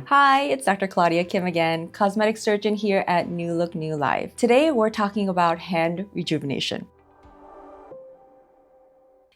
Hi, it's Dr. Claudia Kim again, cosmetic surgeon here at New Look New Life. Today we're talking about hand rejuvenation.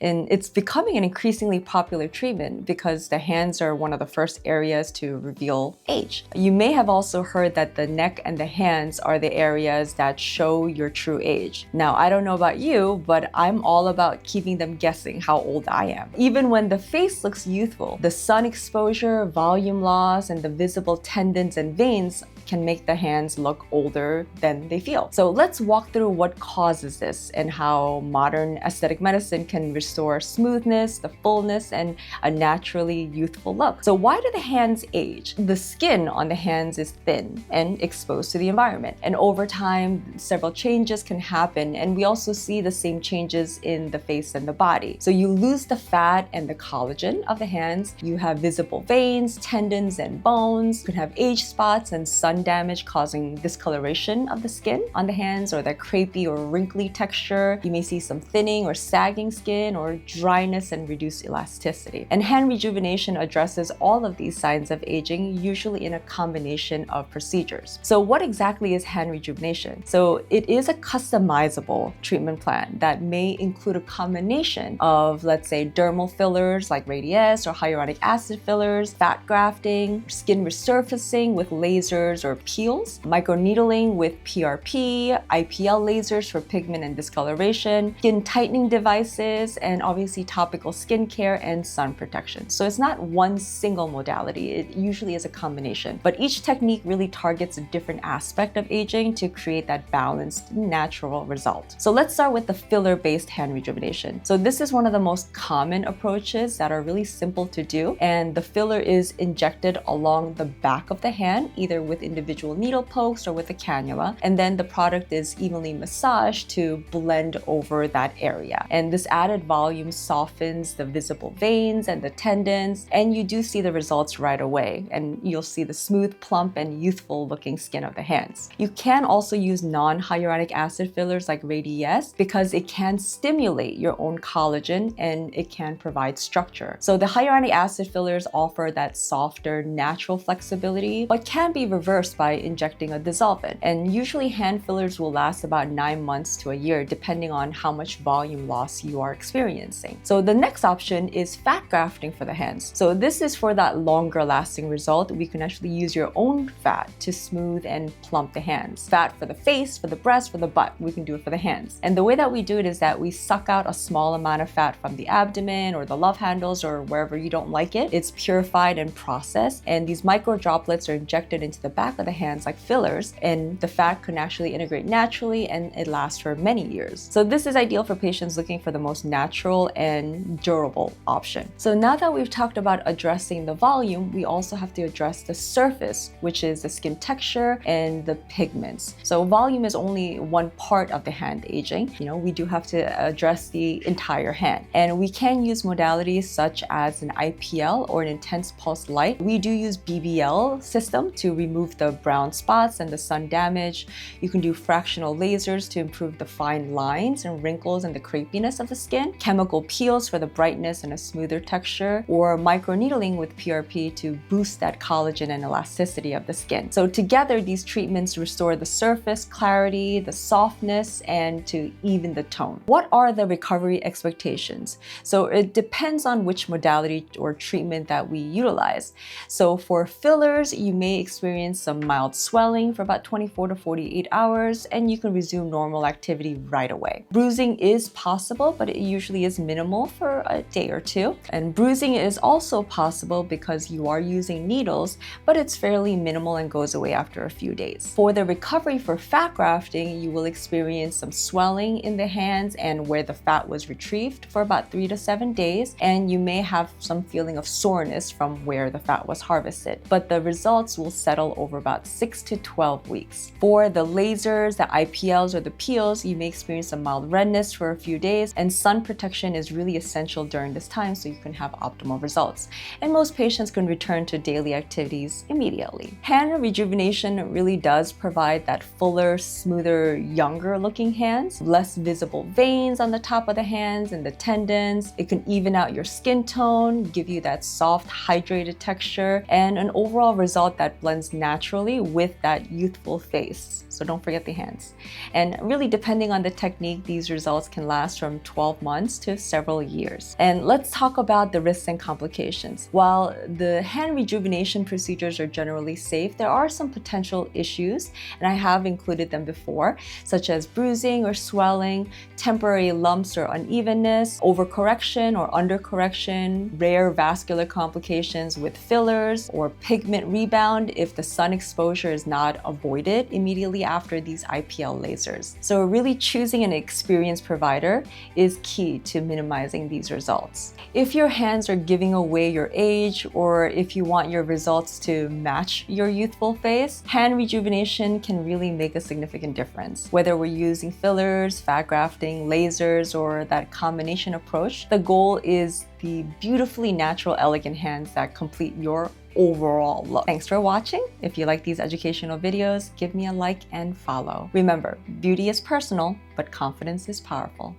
And it's becoming an increasingly popular treatment because the hands are one of the first areas to reveal age. You may have also heard that the neck and the hands are the areas that show your true age. Now, I don't know about you, but I'm all about keeping them guessing how old I am. Even when the face looks youthful, the sun exposure, volume loss, and the visible tendons and veins can make the hands look older than they feel. So let's walk through what causes this and how modern aesthetic medicine can restore smoothness, the fullness, and a naturally youthful look. So why do the hands age? The skin on the hands is thin and exposed to the environment. And over time, several changes can happen. And we also see the same changes in the face and the body. So you lose the fat and the collagen of the hands. You have visible veins, tendons, and bones. You can have age spots and sun damage causing discoloration of the skin on the hands, or that crepey or wrinkly texture. You may see some thinning or sagging skin, or dryness and reduced elasticity. And hand rejuvenation addresses all of these signs of aging, usually in a combination of procedures. So what exactly is hand rejuvenation? So it is a customizable treatment plan that may include a combination of, let's say, dermal fillers like radiesse or hyaluronic acid fillers, fat grafting, skin resurfacing with lasers or peels, microneedling with PRP, IPL lasers for pigment and discoloration, skin tightening devices, and obviously topical skincare and sun protection. So it's not one single modality, it usually is a combination. But each technique really targets a different aspect of aging to create that balanced, natural result. So let's start with the filler-based hand rejuvenation. So this is one of the most common approaches that are really simple to do, and the filler is injected along the back of the hand, either with individual needle pokes or with a cannula, and then the product is evenly massaged to blend over that area. And this added volume softens the visible veins and the tendons, and you do see the results right away, and you'll see the smooth, plump, and youthful looking skin of the hands. You can also use non-hyaluronic acid fillers like radiesse because it can stimulate your own collagen and it can provide structure. So the hyaluronic acid fillers offer that softer, natural flexibility, but can be reversed by injecting a dissolvent. And usually hand fillers will last about 9 months to a year, depending on how much volume loss you are experiencing. So the next option is fat grafting for the hands. So this is for that longer lasting result. We can actually use your own fat to smooth and plump the hands. Fat for the face, for the breast, for the butt. We can do it for the hands. And the way that we do it is that we suck out a small amount of fat from the abdomen or the love handles or wherever you don't like it. It's purified and processed, and these micro droplets are injected into the back of the hands like fillers, and the fat can actually integrate naturally and it lasts for many years. So this is ideal for patients looking for the most natural and durable option. So now that we've talked about addressing the volume, we also have to address the surface, which is the skin texture and the pigments. So volume is only one part of the hand aging. We do have to address the entire hand. And we can use modalities such as an IPL or an intense pulse light. We do use BBL system to remove the brown spots and the sun damage. You can do fractional lasers to improve the fine lines and wrinkles and the crepiness of the skin, chemical peels for the brightness and a smoother texture, or microneedling with PRP to boost that collagen and elasticity of the skin. So together, these treatments restore the surface clarity, the softness, and to even the tone. What are the recovery expectations? So it depends on which modality or treatment that we utilize. So for fillers, you may experience some mild swelling for about 24 to 48 hours, and you can resume normal activity right away. Bruising is possible, but it usually is minimal for a day or two. And bruising is also possible because you are using needles, but it's fairly minimal and goes away after a few days. For the recovery for fat grafting, you will experience some swelling in the hands and where the fat was retrieved for about 3 to 7 days, and you may have some feeling of soreness from where the fat was harvested. But the results will settle over over about 6 to 12 weeks. For the lasers, the IPLs, or the peels, you may experience some mild redness for a few days, and sun protection is really essential during this time so you can have optimal results. And most patients can return to daily activities immediately. Hand rejuvenation really does provide that fuller, smoother, younger looking hands, less visible veins on the top of the hands and the tendons. It can even out your skin tone, give you that soft, hydrated texture, and an overall result that blends naturally with that youthful face. So don't forget the hands. And really, depending on the technique, these results can last from 12 months to several years. And let's talk about the risks and complications. While the hand rejuvenation procedures are generally safe, there are some potential issues, and I have included them before, such as bruising or swelling, temporary lumps or unevenness, overcorrection or undercorrection, rare vascular complications with fillers, or pigment rebound if the sun exposure is not avoided immediately after these IPL lasers. So really choosing an experienced provider is key to minimizing these results. If your hands are giving away your age, or if you want your results to match your youthful face, hand rejuvenation can really make a significant difference. Whether we're using fillers, fat grafting, lasers, or that combination approach, the goal is the beautifully natural, elegant hands that complete your overall look. Thanks for watching. If you like these educational videos, give me a like and follow. Remember, beauty is personal, but confidence is powerful.